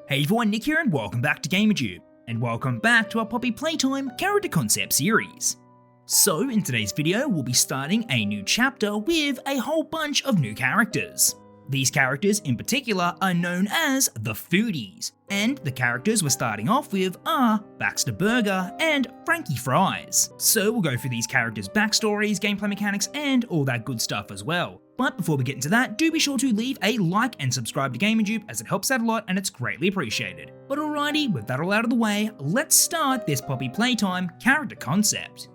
Hey everyone, Nick here and welcome back to Gamerjoob, and welcome back to our Poppy Playtime character concept series. So in today's video we'll be starting a new chapter with a whole bunch of new characters. These characters in particular are known as the Foodies, and the characters we're starting off with are Baxter Burger and Frankie Fries. So we'll go through these characters' backstories, gameplay mechanics and all that good stuff as well. But before we get into that, do be sure to leave a like and subscribe to Gamerjoob as it helps out a lot and it's greatly appreciated. But alrighty, with that all out of the way, let's start this Poppy Playtime character concept.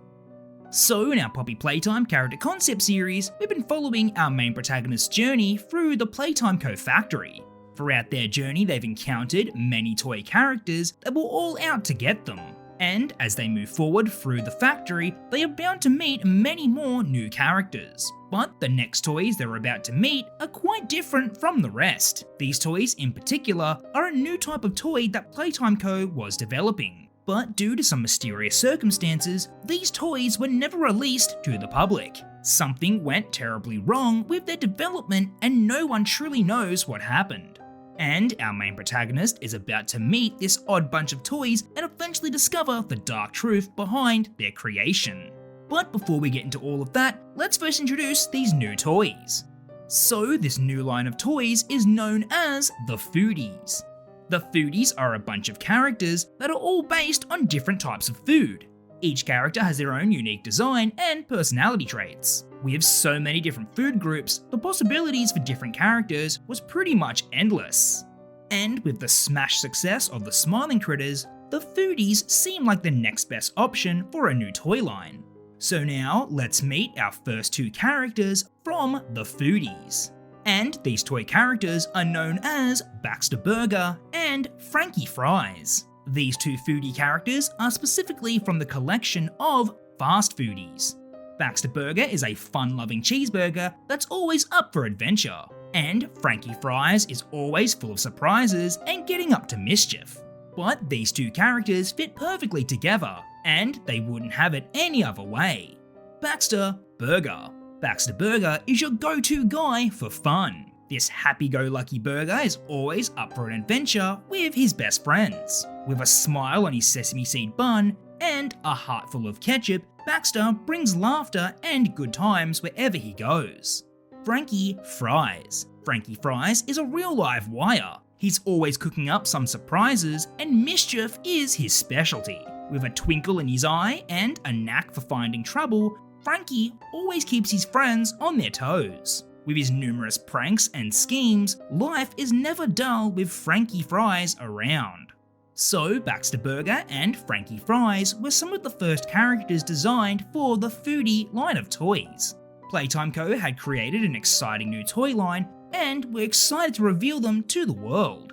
So in our Poppy Playtime character concept series, we've been following our main protagonist's journey through the Playtime Factory. Throughout their journey, they've encountered many toy characters that were all out to get them. And as they move forward through the factory, they are bound to meet many more new characters. But the next toys they're about to meet are quite different from the rest. These toys in particular are a new type of toy that Playtime Co. was developing. But due to some mysterious circumstances, these toys were never released to the public. Something went terribly wrong with their development and no one truly knows what happened. And our main protagonist is about to meet this odd bunch of toys and eventually discover the dark truth behind their creation. But before we get into all of that, let's first introduce these new toys. So this new line of toys is known as the Foodies. The Foodies are a bunch of characters that are all based on different types of food. Each character has their own unique design and personality traits. With so many different food groups, the possibilities for different characters was pretty much endless. And with the smash success of the Smiling Critters, the Foodies seem like the next best option for a new toy line. So now let's meet our first two characters from the Foodies. And these toy characters are known as Baxter Burger and Frankie Fries. These two foodie characters are specifically from the collection of Fast Foodies. Baxter Burger is a fun-loving cheeseburger that's always up for adventure, and Frankie Fries is always full of surprises and getting up to mischief. But these two characters fit perfectly together, and they wouldn't have it any other way. Baxter Burger. Baxter Burger is your go-to guy for fun. This happy-go-lucky burger is always up for an adventure with his best friends. With a smile on his sesame seed bun and a heart full of ketchup, Baxter brings laughter and good times wherever he goes. Frankie Fries. Frankie Fries is a real live wire. He's always cooking up some surprises and mischief is his specialty. With a twinkle in his eye and a knack for finding trouble, Frankie always keeps his friends on their toes. With his numerous pranks and schemes, life is never dull with Frankie Fries around. So Baxter Burger and Frankie Fries were some of the first characters designed for the Foodie line of toys. Playtime Co. had created an exciting new toy line and we're excited to reveal them to the world.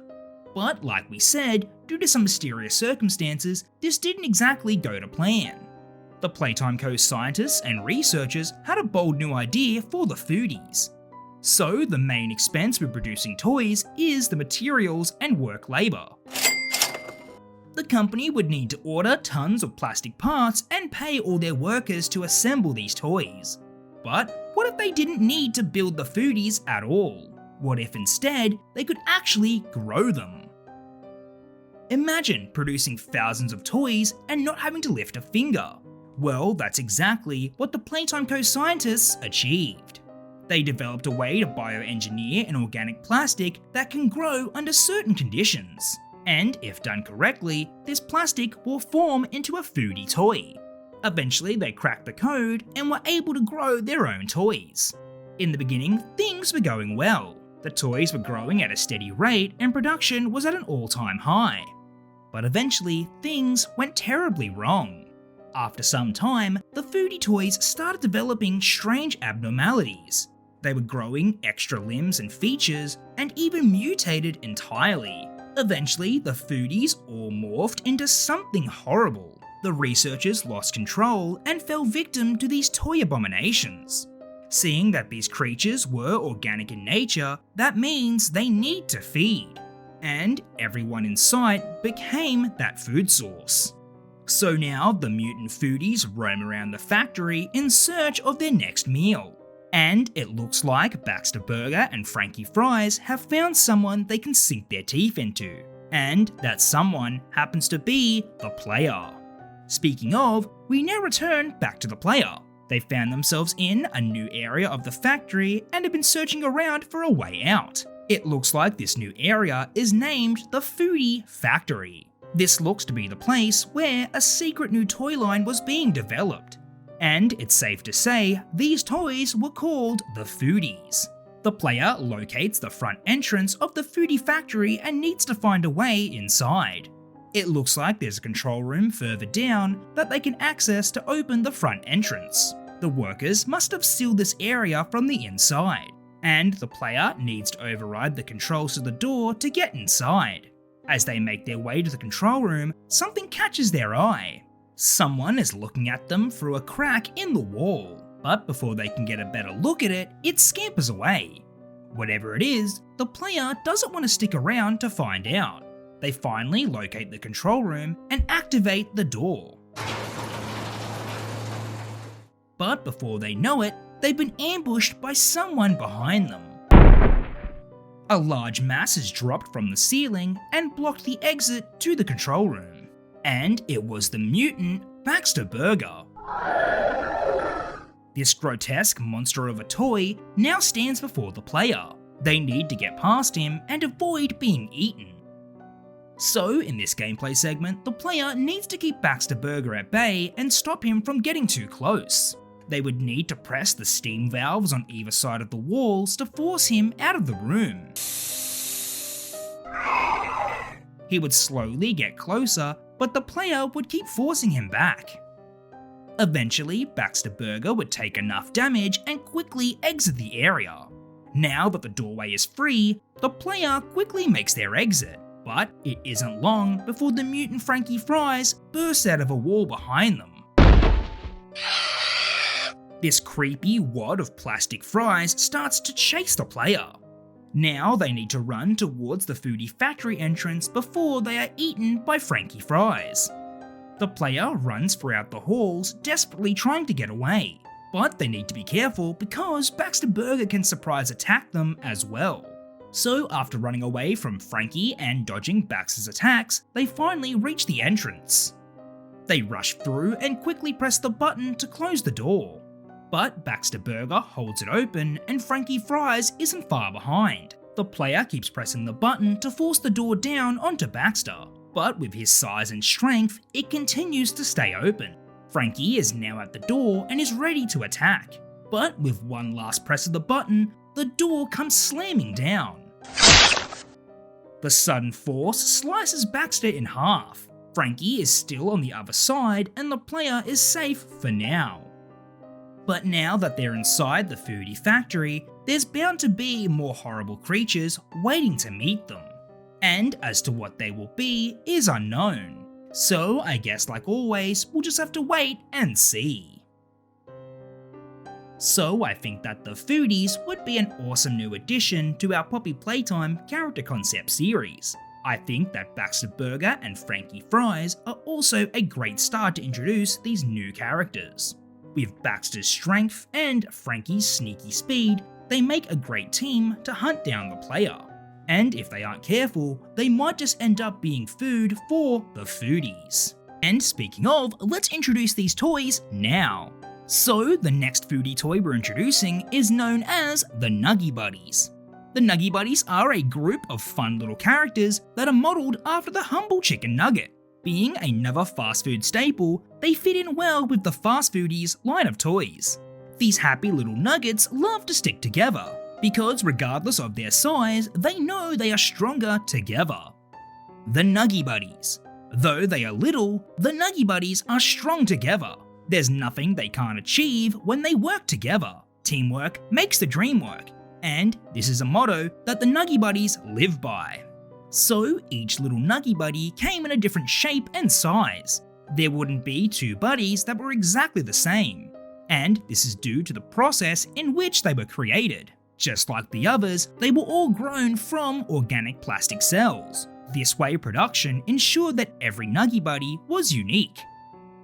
But like we said, due to some mysterious circumstances, this didn't exactly go to plan. The Playtime Co. scientists and researchers had a bold new idea for the Foodies. So the main expense with producing toys is the materials and work labour. The company would need to order tons of plastic parts and pay all their workers to assemble these toys. But what if they didn't need to build the Foodies at all? What if instead they could actually grow them? Imagine producing thousands of toys and not having to lift a finger. Well, that's exactly what the Playtime Co. scientists achieved. They developed a way to bioengineer an organic plastic that can grow under certain conditions. And if done correctly, this plastic will form into a foodie toy. Eventually they cracked the code and were able to grow their own toys. In the beginning, things were going well. The toys were growing at a steady rate and production was at an all-time high. But eventually, things went terribly wrong. After some time, the foodie toys started developing strange abnormalities. They were growing extra limbs and features and even mutated entirely. Eventually, the Foodies all morphed into something horrible. The researchers lost control and fell victim to these toy abominations. Seeing that these creatures were organic in nature, that means they need to feed. And everyone in sight became that food source. So now the mutant Foodies roam around the factory in search of their next meal. And it looks like Baxter Burger and Frankie Fries have found someone they can sink their teeth into. And that someone happens to be the player. Speaking of, we now return back to the player. They found themselves in a new area of the factory and have been searching around for a way out. It looks like this new area is named the Foodie Factory. This looks to be the place where a secret new toy line was being developed. And it's safe to say these toys were called the Foodies. The player locates the front entrance of the Foodie Factory and needs to find a way inside. It looks like there's a control room further down that they can access to open the front entrance. The workers must have sealed this area from the inside, and the player needs to override the controls to the door to get inside. As they make their way to the control room, something catches their eye. Someone is looking at them through a crack in the wall, but before they can get a better look at it, it scampers away. Whatever it is, the player doesn't want to stick around to find out. They finally locate the control room and activate the door. But before they know it, they've been ambushed by someone behind them. A large mass is dropped from the ceiling and blocked the exit to the control room. And it was the mutant Baxter Burger. This grotesque monster of a toy now stands before the player. They need to get past him and avoid being eaten. So in this gameplay segment, the player needs to keep Baxter Burger at bay and stop him from getting too close. They would need to press the steam valves on either side of the walls to force him out of the room. He would slowly get closer, but the player would keep forcing him back. Eventually, Baxter Burger would take enough damage and quickly exit the area. Now that the doorway is free, the player quickly makes their exit, but it isn't long before the mutant Frankie Fries bursts out of a wall behind them. This creepy wad of plastic fries starts to chase the player. Now they need to run towards the Foodie Factory entrance before they are eaten by Frankie Fries. The player runs throughout the halls, desperately trying to get away, but they need to be careful because Baxter Burger can surprise attack them as well. So after running away from Frankie and dodging Baxter's attacks, they finally reach the entrance. They rush through and quickly press the button to close the door. But Baxter Burger holds it open and Frankie Fries isn't far behind. The player keeps pressing the button to force the door down onto Baxter, but with his size and strength, it continues to stay open. Frankie is now at the door and is ready to attack, but with one last press of the button, the door comes slamming down. The sudden force slices Baxter in half. Frankie is still on the other side and the player is safe for now. But now that they're inside the Foodie Factory, there's bound to be more horrible creatures waiting to meet them. And as to what they will be is unknown. So I guess like always, we'll just have to wait and see. So I think that the Foodies would be an awesome new addition to our Poppy Playtime character concept series. I think that Baxter Burger and Frankie Fries are also a great start to introduce these new characters. With Baxter's strength and Frankie's sneaky speed, they make a great team to hunt down the player. And if they aren't careful, they might just end up being food for the Foodies. And speaking of, let's introduce these toys now. So the next Foodie toy we're introducing is known as the Nuggie Buddies. The Nuggie Buddies are a group of fun little characters that are modelled after the humble chicken nugget. Being another fast food staple, they fit in well with the Fast Foodies line of toys. These happy little nuggets love to stick together, because regardless of their size, they know they are stronger together. The Nuggie Buddies. Though they are little, the Nuggie Buddies are strong together. There's nothing they can't achieve when they work together. Teamwork makes the dream work, and this is a motto that the Nuggie Buddies live by. So each little Nuggie Buddy came in a different shape and size. There wouldn't be two buddies that were exactly the same, and this is due to the process in which they were created. Just like the others, they were all grown from organic plastic cells. This way production ensured that every Nuggie Buddy was unique.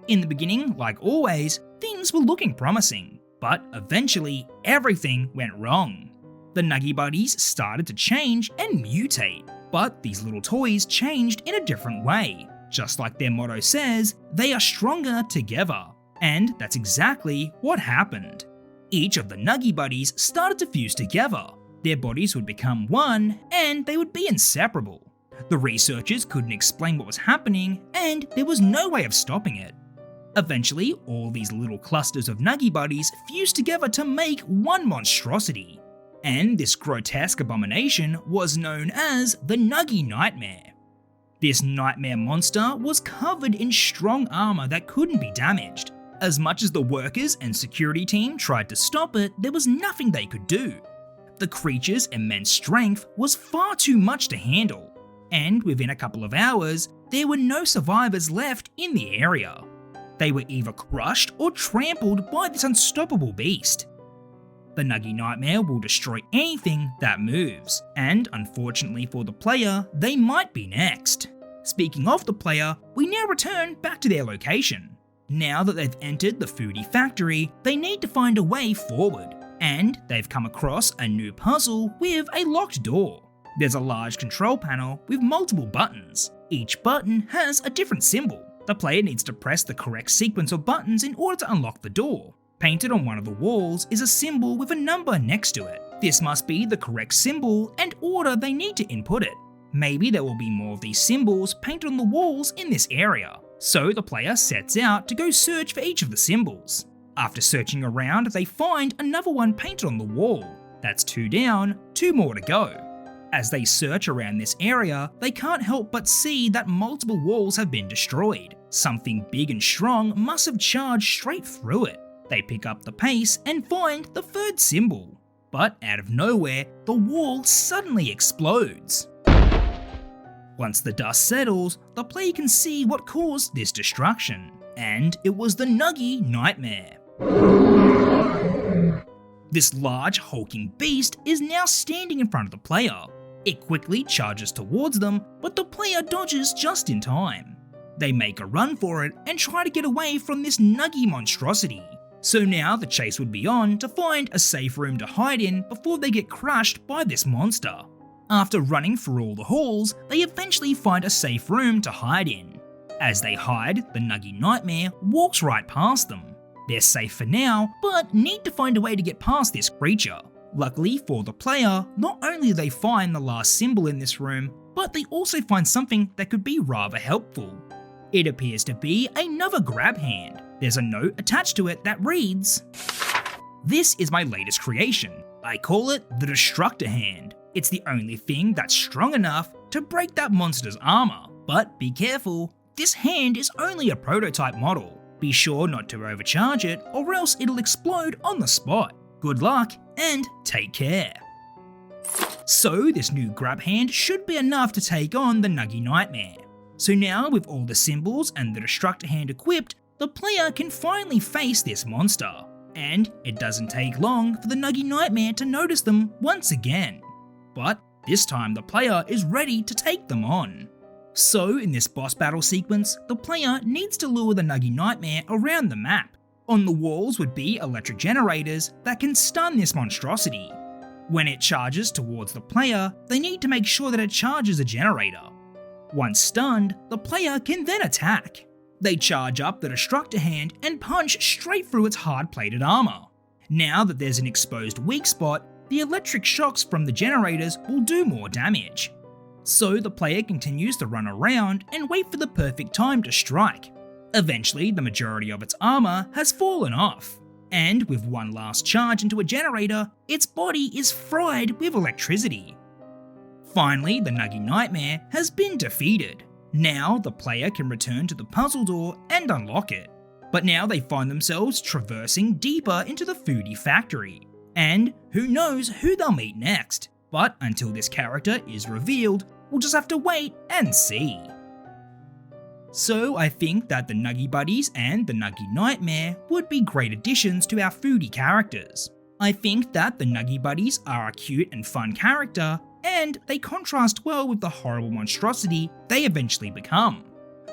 In the beginning, like always, things were looking promising, but eventually everything went wrong. The Nuggie Buddies started to change and mutate. But these little toys changed in a different way. Just like their motto says, they are stronger together. And that's exactly what happened. Each of the Nuggie Buddies started to fuse together. Their bodies would become one, and they would be inseparable. The researchers couldn't explain what was happening, and there was no way of stopping it. Eventually, all these little clusters of Nuggie Buddies fused together to make one monstrosity. And this grotesque abomination was known as the Nuggy Nightmare. This nightmare monster was covered in strong armor that couldn't be damaged. As much as the workers and security team tried to stop it, there was nothing they could do. The creature's immense strength was far too much to handle, and within a couple of hours, there were no survivors left in the area. They were either crushed or trampled by this unstoppable beast. The Nuggy Nightmare will destroy anything that moves, and unfortunately for the player, they might be next. Speaking of the player, we now return back to their location. Now that they've entered the Foodie Factory, they need to find a way forward, and they've come across a new puzzle with a locked door. There's a large control panel with multiple buttons. Each button has a different symbol. The player needs to press the correct sequence of buttons in order to unlock the door. Painted on one of the walls is a symbol with a number next to it. This must be the correct symbol and order they need to input it. Maybe there will be more of these symbols painted on the walls in this area. So the player sets out to go search for each of the symbols. After searching around, they find another one painted on the wall. That's 2 down, 2 more to go. As they search around this area, they can't help but see that multiple walls have been destroyed. Something big and strong must have charged straight through it. They pick up the pace and find the 3rd symbol. But out of nowhere, the wall suddenly explodes. Once the dust settles, the player can see what caused this destruction, and it was the Nuggy Nightmare. This large hulking beast is now standing in front of the player. It quickly charges towards them, but the player dodges just in time. They make a run for it and try to get away from this Nuggy monstrosity. So now the chase would be on to find a safe room to hide in before they get crushed by this monster. After running through all the halls, they eventually find a safe room to hide in. As they hide, the Nuggy Nightmare walks right past them. They're safe for now, but need to find a way to get past this creature. Luckily for the player, not only do they find the last symbol in this room, but they also find something that could be rather helpful. It appears to be another grab hand. There's a note attached to it that reads, "This is my latest creation. I call it the Destructor Hand. It's the only thing that's strong enough to break that monster's armor. But be careful, this hand is only a prototype model. Be sure not to overcharge it or else it'll explode on the spot. Good luck and take care." So this new grab hand should be enough to take on the Nuggy Nightmare. So now with all the symbols and the Destructor Hand equipped, the player can finally face this monster. And it doesn't take long for the Nuggy Nightmare to notice them once again. But this time the player is ready to take them on. So in this boss battle sequence, the player needs to lure the Nuggy Nightmare around the map. On the walls would be electric generators that can stun this monstrosity. When it charges towards the player, they need to make sure that it charges a generator. Once stunned, the player can then attack. They charge up the Destructor Hand and punch straight through its hard-plated armor. Now that there's an exposed weak spot, the electric shocks from the generators will do more damage. So the player continues to run around and wait for the perfect time to strike. Eventually, the majority of its armor has fallen off, and with one last charge into a generator, its body is fried with electricity. Finally, the Nuggy Nightmare has been defeated. Now the player can return to the puzzle door and unlock it. But now they find themselves traversing deeper into the Foodie Factory. And who knows who they'll meet next. But until this character is revealed, we'll just have to wait and see. So I think that the Nuggie Buddies and the Nuggy Nightmare would be great additions to our Foodie characters. I think that the Nuggie Buddies are a cute and fun character, and they contrast well with the horrible monstrosity they eventually become.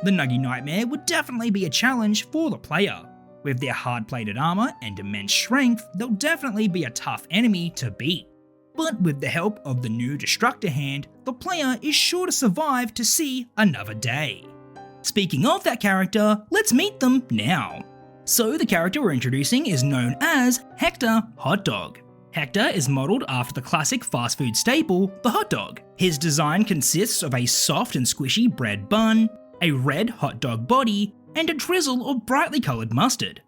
The Nuggy Nightmare would definitely be a challenge for the player. With their hard-plated armor and immense strength, they'll definitely be a tough enemy to beat. but with the help of the new destructor hand, the player is sure to survive to see another day. Speaking of that character, let's meet them now. So the character we're introducing is known as Hector Hot Dog. Hector is modelled after the classic fast food staple, the hot dog. His design consists of a soft and squishy bread bun, a red hot dog body, and a drizzle of brightly coloured mustard.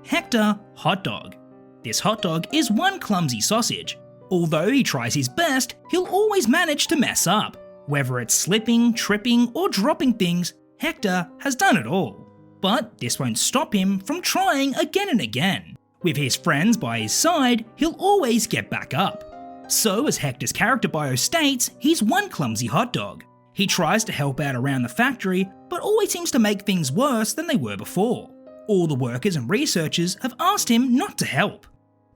Hector Hot Dog. This hot dog is one clumsy sausage. Although he tries his best, he'll always manage to mess up. Whether it's slipping, tripping, or dropping things, Hector has done it all. But this won't stop him from trying again and again. With his friends by his side, he'll always get back up. So as Hector's character bio states, he's one clumsy hot dog. He tries to help out around the factory, but always seems to make things worse than they were before. All the workers and researchers have asked him not to help.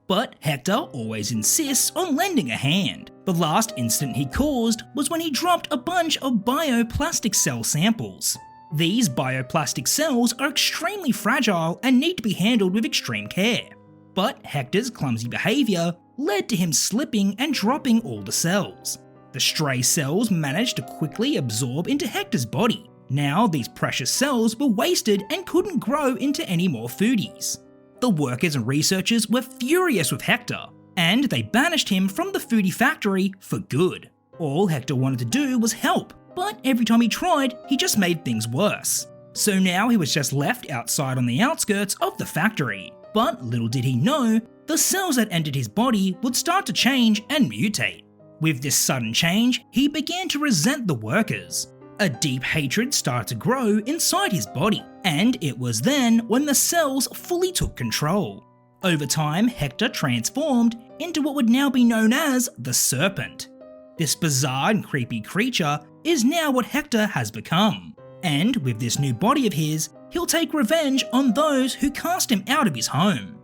But Hector always insists on lending a hand. The last incident he caused was when he dropped a bunch of bioplastic cell samples. These bioplastic cells are extremely fragile and need to be handled with extreme care. But Hector's clumsy behaviour led to him slipping and dropping all the cells. The stray cells managed to quickly absorb into Hector's body. Now these precious cells were wasted and couldn't grow into any more foodies. The workers and researchers were furious with Hector, and they banished him from the Foodie Factory for good. All Hector wanted to do was help, but every time he tried, he just made things worse. So now he was just left outside on the outskirts of the factory. But little did he know, the cells that entered his body would start to change and mutate. With this sudden change, he began to resent the workers. A deep hatred started to grow inside his body, and it was then when the cells fully took control. Over time, Hector transformed into what would now be known as the Serpent. This bizarre and creepy creature is now what Hector has become, and with this new body of his, he'll take revenge on those who cast him out of his home.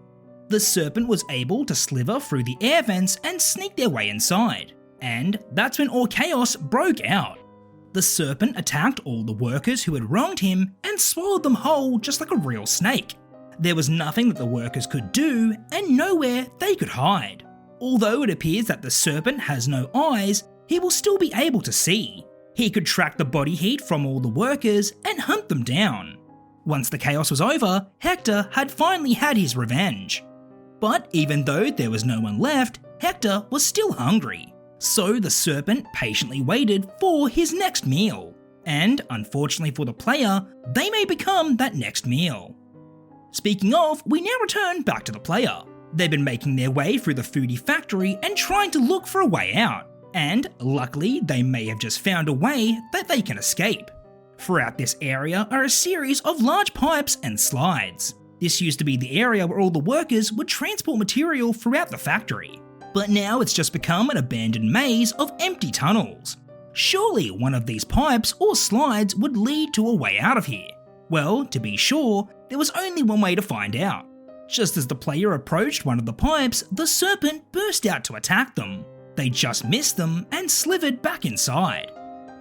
The Serpent was able to slither through the air vents and sneak their way inside, and that's when all chaos broke out. The Serpent attacked all the workers who had wronged him and swallowed them whole just like a real snake. There was nothing that the workers could do and nowhere they could hide. Although it appears that the Serpent has no eyes, he will still be able to see. He could track the body heat from all the workers and hunt them down. Once the chaos was over, Hector had finally had his revenge. But even though there was no one left, Hector was still hungry. So the Serpent patiently waited for his next meal. And unfortunately for the player, they may become that next meal. Speaking of, we now return back to the player. They've been making their way through the Foodie Factory and trying to look for a way out. And luckily, they may have just found a way that they can escape. Throughout this area are a series of large pipes and slides. This used to be the area where all the workers would transport material throughout the factory. But now it's just become an abandoned maze of empty tunnels. Surely one of these pipes or slides would lead to a way out of here. Well, to be sure, there was only one way to find out. Just as the player approached one of the pipes, the Serpent burst out to attack them. They just missed them and slithered back inside.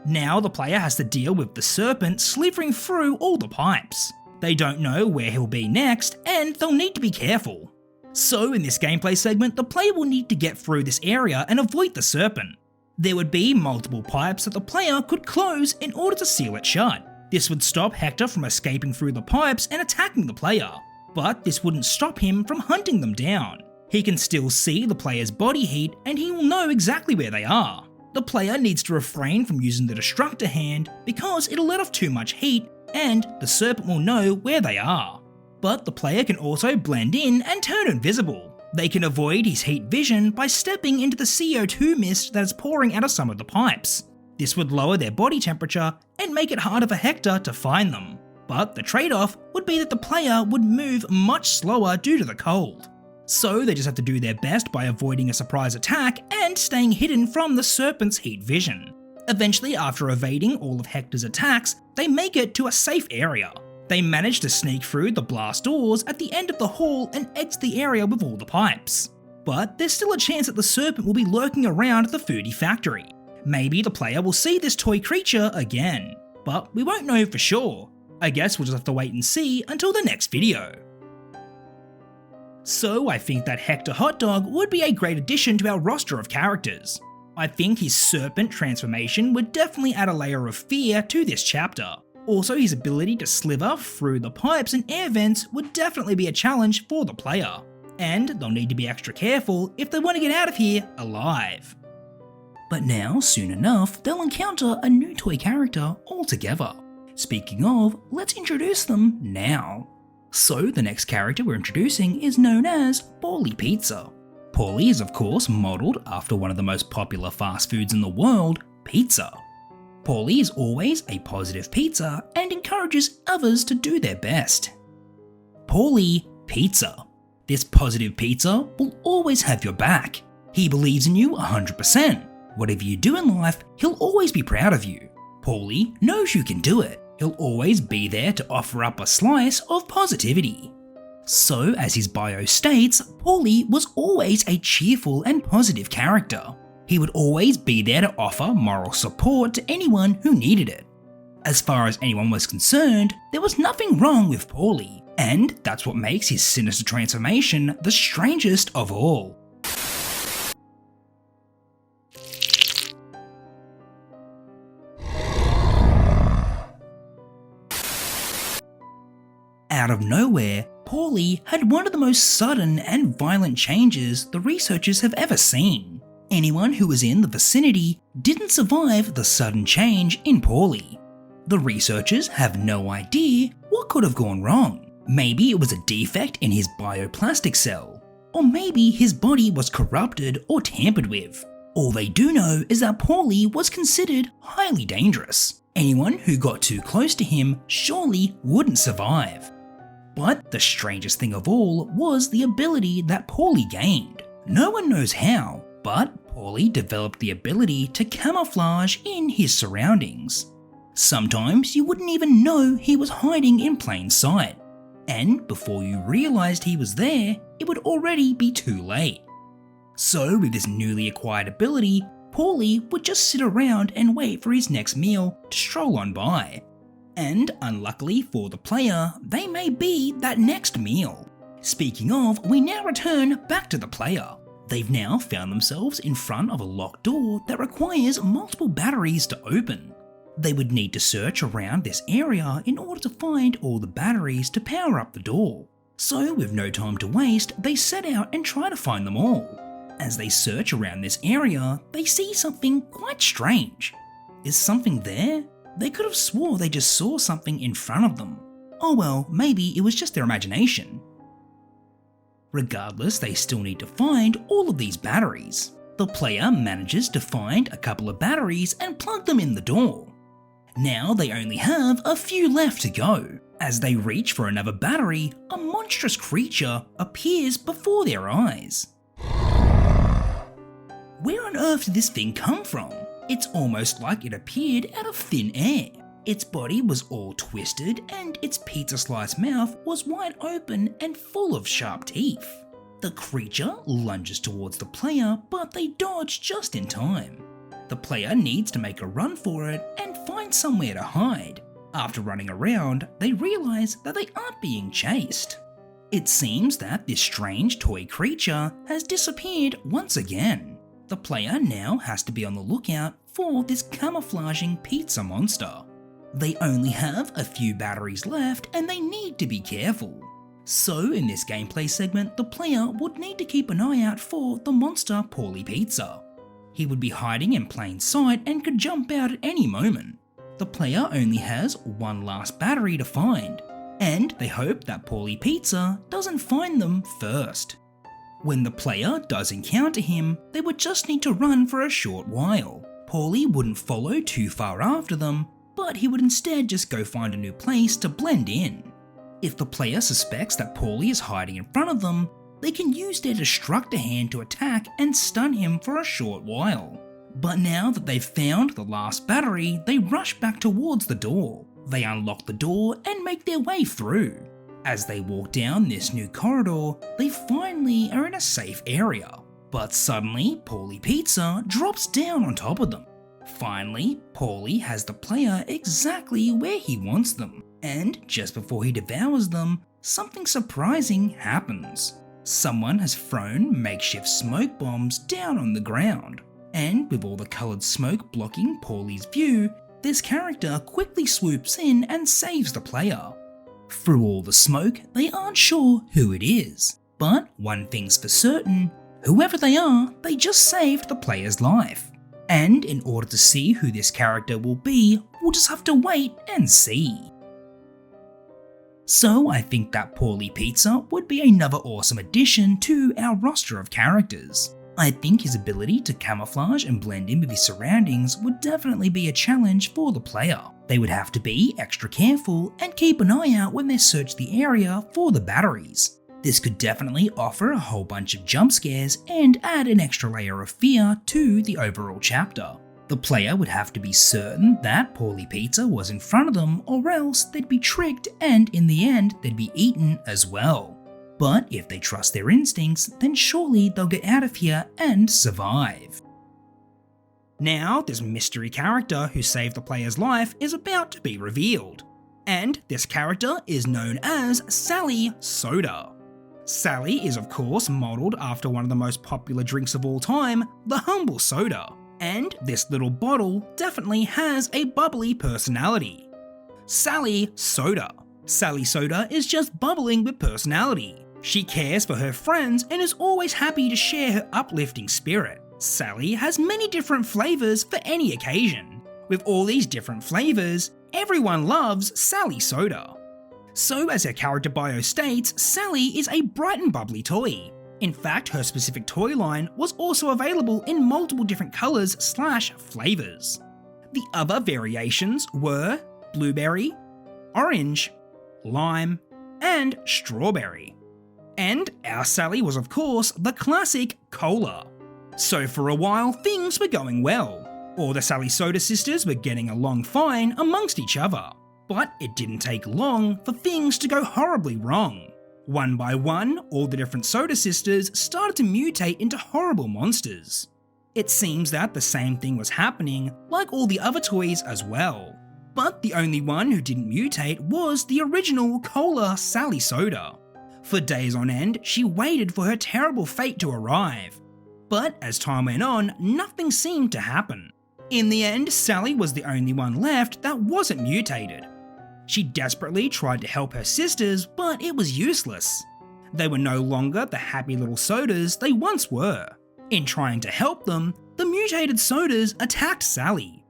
Now the player has to deal with the Serpent slithering through all the pipes. They don't know where he'll be next, and they'll need to be careful. So in this gameplay segment, the player will need to get through this area and avoid the Serpent. There would be multiple pipes that the player could close in order to seal it shut. This would stop Hector from escaping through the pipes and attacking the player, but this wouldn't stop him from hunting them down. He can still see the player's body heat and he will know exactly where they are. The player needs to refrain from using the destructor hand because it'll let off too much heat and the Serpent will know where they are. But the player can also blend in and turn invisible. They can avoid his heat vision by stepping into the CO2 mist that is pouring out of some of the pipes. This would lower their body temperature and make it harder for Hector to find them. But the trade-off would be that the player would move much slower due to the cold. So they just have to do their best by avoiding a surprise attack and staying hidden from the Serpent's heat vision. Eventually, after evading all of Hector's attacks, they make it to a safe area. They manage to sneak through the blast doors at the end of the hall and exit the area with all the pipes. But there's still a chance that the Serpent will be lurking around the Foodie Factory. Maybe the player will see this toy creature again, but we won't know for sure. I guess we'll just have to wait and see until the next video. So I think that Hector Hot Dog would be a great addition to our roster of characters. I think his serpent transformation would definitely add a layer of fear to this chapter. Also, his ability to slither through the pipes and air vents would definitely be a challenge for the player. And they'll need to be extra careful if they want to get out of here alive. But now, soon enough, they'll encounter a new toy character altogether. Speaking of, let's introduce them now. So the next character we're introducing is known as Pauly Pizza. Pauly is of course modelled after one of the most popular fast foods in the world, pizza. Pauly is always a positive pizza and encourages others to do their best. Pauly Pizza. This positive pizza will always have your back. He believes in you 100%. Whatever you do in life, he'll always be proud of you. Pauly knows you can do it. He'll always be there to offer up a slice of positivity. So, as his bio states, Pauly was always a cheerful and positive character. He would always be there to offer moral support to anyone who needed it. As far as anyone was concerned, there was nothing wrong with Pauly, and that's what makes his sinister transformation the strangest of all. Out of nowhere, Pauly had one of the most sudden and violent changes the researchers have ever seen. Anyone who was in the vicinity didn't survive the sudden change in Pauly. The researchers have no idea what could have gone wrong. Maybe it was a defect in his bioplastic cell, or maybe his body was corrupted or tampered with. All they do know is that Pauly was considered highly dangerous. Anyone who got too close to him surely wouldn't survive. But the strangest thing of all was the ability that Pauly gained. No one knows how, but Pauly developed the ability to camouflage in his surroundings. Sometimes you wouldn't even know he was hiding in plain sight, and before you realised he was there, it would already be too late. So with this newly acquired ability, Pauly would just sit around and wait for his next meal to stroll on by. And unluckily for the player, they may be that next meal. Speaking of, we now return back to the player. They've now found themselves in front of a locked door that requires multiple batteries to open. They would need to search around this area in order to find all the batteries to power up the door. So with no time to waste, they set out and try to find them all. As they search around this area, they see something quite strange. Is something there? They could have swore they just saw something in front of them. Oh well, maybe it was just their imagination. Regardless, they still need to find all of these batteries. The player manages to find a couple of batteries and plug them in the door. Now they only have a few left to go. As they reach for another battery, a monstrous creature appears before their eyes. Where on earth did this thing come from? It's almost like it appeared out of thin air. Its body was all twisted and its pizza slice mouth was wide open and full of sharp teeth. The creature lunges towards the player, but they dodge just in time. The player needs to make a run for it and find somewhere to hide. After running around, they realise that they aren't being chased. It seems that this strange toy creature has disappeared once again. The player now has to be on the lookout for this camouflaging pizza monster. They only have a few batteries left and they need to be careful. So in this gameplay segment, the player would need to keep an eye out for the monster Pauly Pizza. He would be hiding in plain sight and could jump out at any moment. The player only has one last battery to find, and they hope that Pauly Pizza doesn't find them first. When the player does encounter him, they would just need to run for a short while. Pauly wouldn't follow too far after them, but he would instead just go find a new place to blend in. If the player suspects that Pauly is hiding in front of them, they can use their destructor hand to attack and stun him for a short while. But now that they've found the last battery, they rush back towards the door. They unlock the door and make their way through. As they walk down this new corridor, they finally are in a safe area. But suddenly, Pauly Pizza drops down on top of them. Finally, Pauly has the player exactly where he wants them. And just before he devours them, something surprising happens. someone has thrown makeshift smoke bombs down on the ground, and with all the coloured smoke blocking Pauly's view, this character quickly swoops in and saves the player. Through all the smoke, they aren't sure who it is, but one thing's for certain, whoever they are, they just saved the player's life. And in order to see who this character will be, we'll just have to wait and see. So I think that Pauly Pizza would be another awesome addition to our roster of characters. I think his ability to camouflage and blend in with his surroundings would definitely be a challenge for the player. They would have to be extra careful and keep an eye out when they search the area for the batteries. This could definitely offer a whole bunch of jump scares and add an extra layer of fear to the overall chapter. The player would have to be certain that Pauly Pizza was in front of them, or else they'd be tricked and in the end they'd be eaten as well. But if they trust their instincts, then surely they'll get out of here and survive. Now, this mystery character who saved the player's life is about to be revealed. And this character is known as Sally Soda. Sally is of course modelled after one of the most popular drinks of all time, the Humble Soda. And this little bottle definitely has a bubbly personality. Sally Soda. Sally Soda is just bubbling with personality. She cares for her friends and is always happy to share her uplifting spirit. Sally has many different flavours for any occasion. With all these different flavours, everyone loves Sally Soda. So as her character bio states, Sally is a bright and bubbly toy. In fact, her specific toy line was also available in multiple different colours / flavours. The other variations were blueberry, orange, lime, and strawberry. And our Sally was of course the classic cola. So for a while things were going well. All the Sally Soda sisters were getting along fine amongst each other. But it didn't take long for things to go horribly wrong. One by one, all the different Soda sisters started to mutate into horrible monsters. It seems that the same thing was happening like all the other toys as well. But the only one who didn't mutate was the original Cola Sally Soda. For days on end, she waited for her terrible fate to arrive. But as time went on, nothing seemed to happen. In the end, Sally was the only one left that wasn't mutated. She desperately tried to help her sisters, but it was useless. They were no longer the happy little sodas they once were. In trying to help them, the mutated sodas attacked Sally.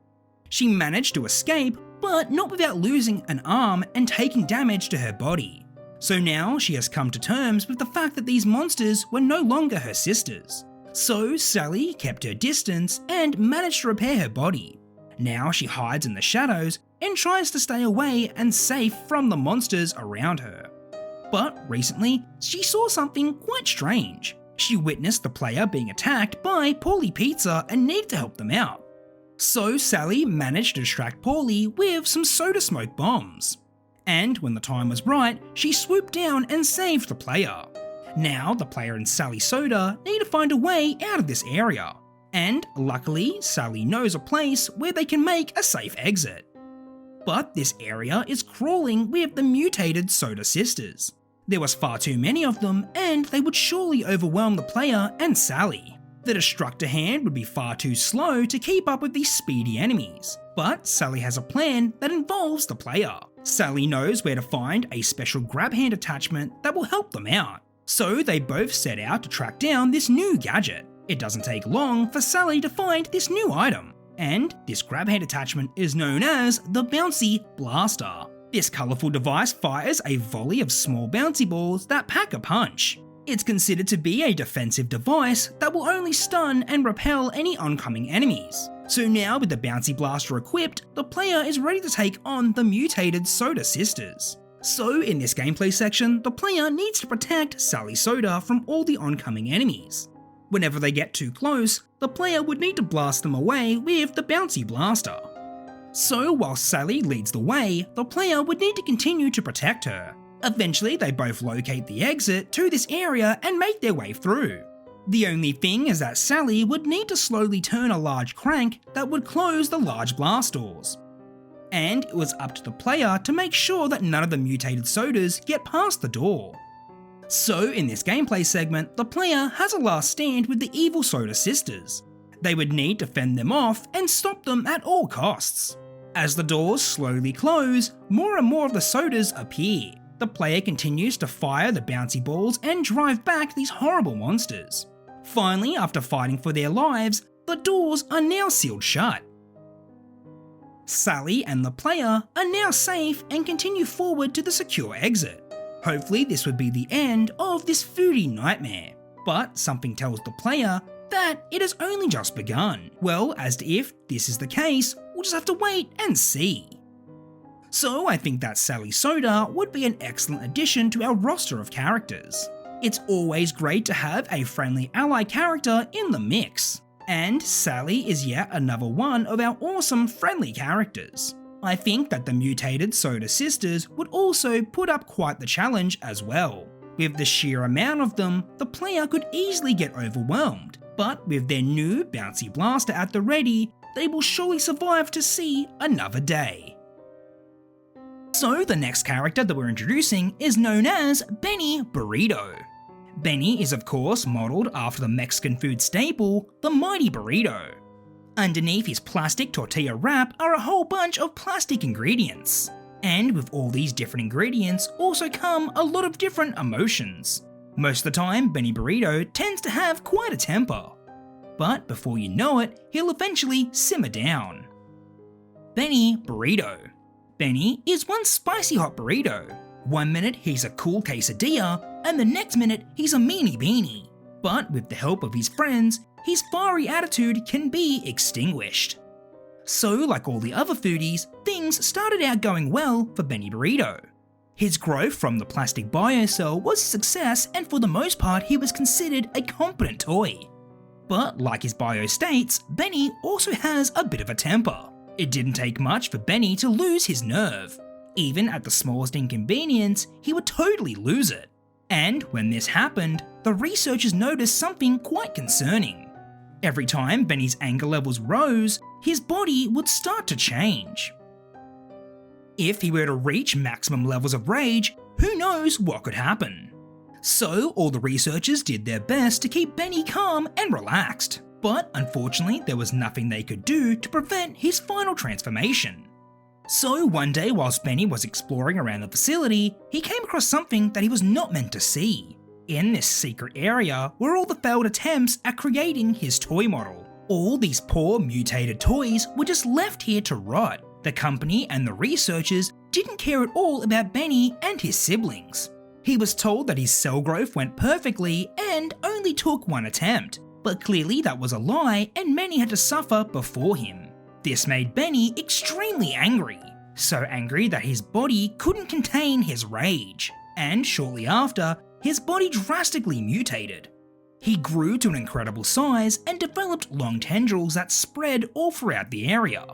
She managed to escape, but not without losing an arm and taking damage to her body. So now she has come to terms with the fact that these monsters were no longer her sisters. So Sally kept her distance and managed to repair her body. Now she hides in the shadows and tries to stay away and safe from the monsters around her. But recently, she saw something quite strange. She witnessed the player being attacked by Pauly Pizza and needed to help them out. So Sally managed to distract Pauly with some soda smoke bombs. And when the time was right, she swooped down and saved the player. Now the player and Sally Soda need to find a way out of this area. And luckily, Sally knows a place where they can make a safe exit. But this area is crawling with the mutated Soda sisters. There was far too many of them and they would surely overwhelm the player and Sally. The destructor hand would be far too slow to keep up with these speedy enemies. But Sally has a plan that involves the player. Sally knows where to find a special grab hand attachment that will help them out. So they both set out to track down this new gadget. It doesn't take long for Sally to find this new item. And this grab hand attachment is known as the Bouncy Blaster. This colourful device fires a volley of small bouncy balls that pack a punch. It's considered to be a defensive device that will only stun and repel any oncoming enemies. So now with the Bouncy Blaster equipped, the player is ready to take on the mutated Soda sisters. So in this gameplay section, the player needs to protect Sally Soda from all the oncoming enemies. Whenever they get too close, the player would need to blast them away with the Bouncy Blaster. So while Sally leads the way, the player would need to continue to protect her. Eventually they both locate the exit to this area and make their way through. The only thing is that Sally would need to slowly turn a large crank that would close the large blast doors. And it was up to the player to make sure that none of the mutated sodas get past the door. So in this gameplay segment, the player has a last stand with the evil soda sisters. They would need to fend them off and stop them at all costs. As the doors slowly close, more and more of the sodas appear. The player continues to fire the bouncy balls and drive back these horrible monsters. Finally, after fighting for their lives, the doors are now sealed shut. Sally and the player are now safe and continue forward to the secure exit. Hopefully this would be the end of this foodie nightmare, but something tells the player that it has only just begun. Well, as if this is the case, we'll just have to wait and see. So I think that Sally Soda would be an excellent addition to our roster of characters. It's always great to have a friendly ally character in the mix, and Sally is yet another one of our awesome friendly characters. I think that the mutated Soda Sisters would also put up quite the challenge as well. With the sheer amount of them, the player could easily get overwhelmed, but with their new bouncy blaster at the ready, they will surely survive to see another day. So the next character that we're introducing is known as Benny Burrito. Benny is of course modelled after the Mexican food staple, the mighty burrito. Underneath his plastic tortilla wrap are a whole bunch of plastic ingredients. And with all these different ingredients also come a lot of different emotions. Most of the time, Benny Burrito tends to have quite a temper. But before you know it, he'll eventually simmer down. Benny Burrito. Benny is one spicy hot burrito. One minute he's a cool quesadilla, and the next minute he's a meanie beanie. But with the help of his friends, his fiery attitude can be extinguished. So like all the other foodies, things started out going well for Benny Burrito. His growth from the plastic biocell was a success, and for the most part he was considered a competent toy. But like his bio states, Benny also has a bit of a temper. It didn't take much for Benny to lose his nerve. Even at the smallest inconvenience, he would totally lose it. And when this happened, the researchers noticed something quite concerning. Every time Benny's anger levels rose, his body would start to change. If he were to reach maximum levels of rage, who knows what could happen. So all the researchers did their best to keep Benny calm and relaxed. But unfortunately, there was nothing they could do to prevent his final transformation. So one day whilst Benny was exploring around the facility, he came across something that he was not meant to see. In this secret area were all the failed attempts at creating his toy model. All these poor mutated toys were just left here to rot. The company and the researchers didn't care at all about Benny and his siblings. He was told that his cell growth went perfectly and only took one attempt. But clearly that was a lie and many had to suffer before him. This made Benny extremely angry. So angry that his body couldn't contain his rage. And shortly after, his body drastically mutated. He grew to an incredible size and developed long tendrils that spread all throughout the area.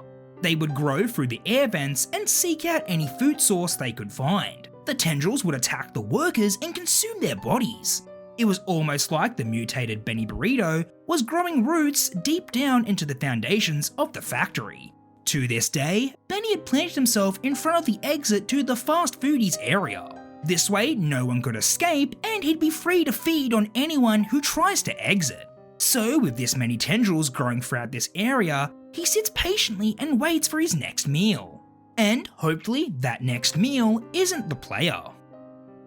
They would grow through the air vents and seek out any food source they could find. The tendrils would attack the workers and consume their bodies. It was almost like the mutated Benny Burrito was growing roots deep down into the foundations of the factory. To this day, Benny had planted himself in front of the exit to the fast foodies area. This way, no one could escape and he'd be free to feed on anyone who tries to exit. So with this many tendrils growing throughout this area, he sits patiently and waits for his next meal. And hopefully that next meal isn't the player.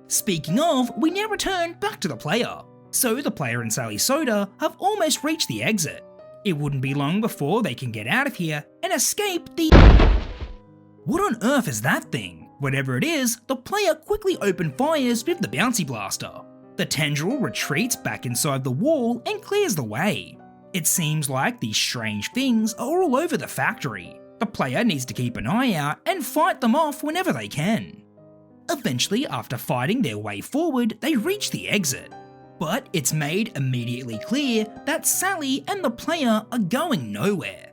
Speaking of, we now return back to the player. So the player and Sally Soda have almost reached the exit. It wouldn't be long before they can get out of here and escape the... What on earth is that thing? Whatever it is, the player quickly open fires with the bouncy blaster. The tendril retreats back inside the wall and clears the way. It seems like these strange things are all over the factory. The player needs to keep an eye out and fight them off whenever they can. Eventually, after fighting their way forward, they reach the exit. But it's made immediately clear that Sally and the player are going nowhere.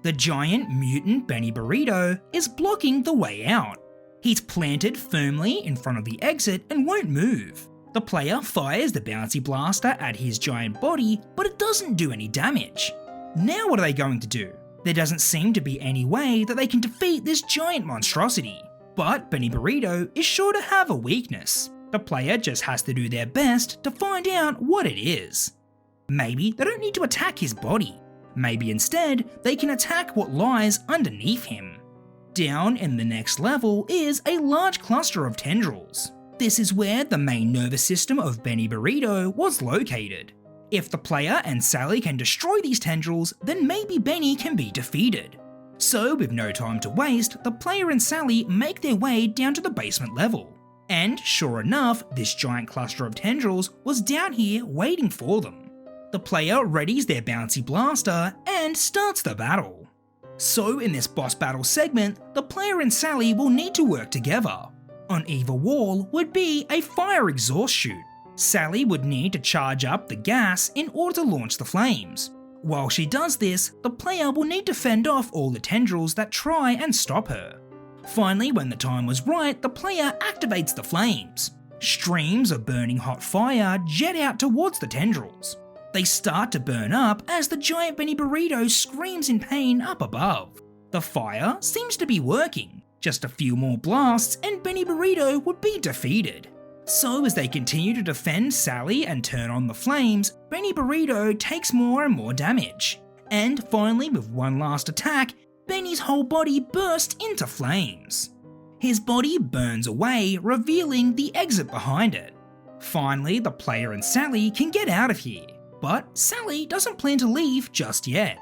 The giant mutant Benny Burrito is blocking the way out. He's planted firmly in front of the exit and won't move. The player fires the bouncy blaster at his giant body, but it doesn't do any damage. Now what are they going to do? There doesn't seem to be any way that they can defeat this giant monstrosity. But Benny Burrito is sure to have a weakness. The player just has to do their best to find out what it is. Maybe they don't need to attack his body. Maybe instead they can attack what lies underneath him. Down in the next level is a large cluster of tendrils. This is where the main nervous system of Benny Burrito was located. If the player and Sally can destroy these tendrils, then maybe Benny can be defeated. So with no time to waste, the player and Sally make their way down to the basement level. And sure enough, this giant cluster of tendrils was down here waiting for them. The player readies their bouncy blaster and starts the battle. So in this boss battle segment, the player and Sally will need to work together. On either wall would be a fire exhaust chute. Sally would need to charge up the gas in order to launch the flames. While she does this, the player will need to fend off all the tendrils that try and stop her. Finally, when the time was right, the player activates the flames. Streams of burning hot fire jet out towards the tendrils. They start to burn up as the giant Benny Burrito screams in pain up above. The fire seems to be working. Just a few more blasts and Benny Burrito would be defeated. So as they continue to defend Sally and turn on the flames, Benny Burrito takes more and more damage. And finally, with one last attack, Benny's whole body bursts into flames. His body burns away, revealing the exit behind it. Finally, the player and Sally can get out of here, but Sally doesn't plan to leave just yet.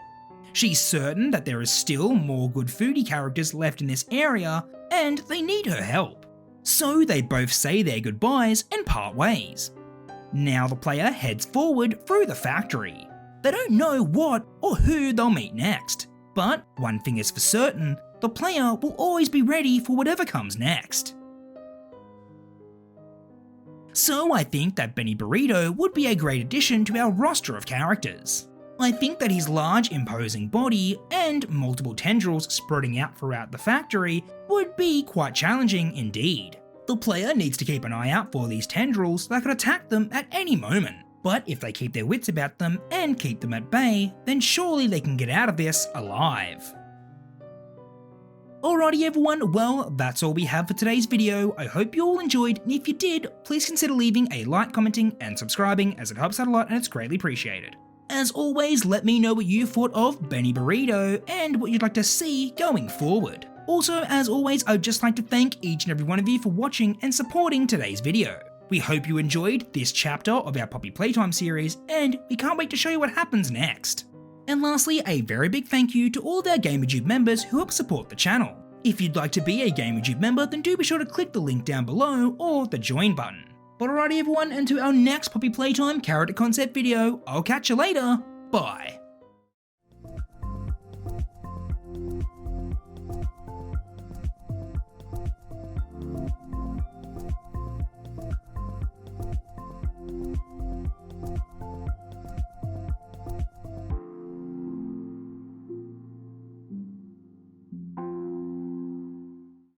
She's certain that there is still more good foodie characters left in this area, and they need her help. So they both say their goodbyes and part ways. Now the player heads forward through the factory. They don't know what or who they'll meet next, but one thing is for certain, the player will always be ready for whatever comes next. So I think that Benny Burrito would be a great addition to our roster of characters. I think that his large imposing body and multiple tendrils spreading out throughout the factory would be quite challenging indeed. The player needs to keep an eye out for these tendrils that could attack them at any moment, but if they keep their wits about them and keep them at bay, then surely they can get out of this alive. Alrighty everyone, well that's all we have for today's video. I hope you all enjoyed, and if you did, please consider leaving a like, commenting and subscribing as it helps out a lot and it's greatly appreciated. As always, let me know what you thought of Benny Burrito and what you'd like to see going forward. Also, as always, I'd just like to thank each and every one of you for watching and supporting today's video. We hope you enjoyed this chapter of our Poppy Playtime series, and we can't wait to show you what happens next. And lastly, a very big thank you to all of our Gamerjoob members who help support the channel. If you'd like to be a Gamerjoob member, then do be sure to click the link down below or the join button. But alrighty everyone, until our next Poppy Playtime character concept video, I'll catch you later, bye.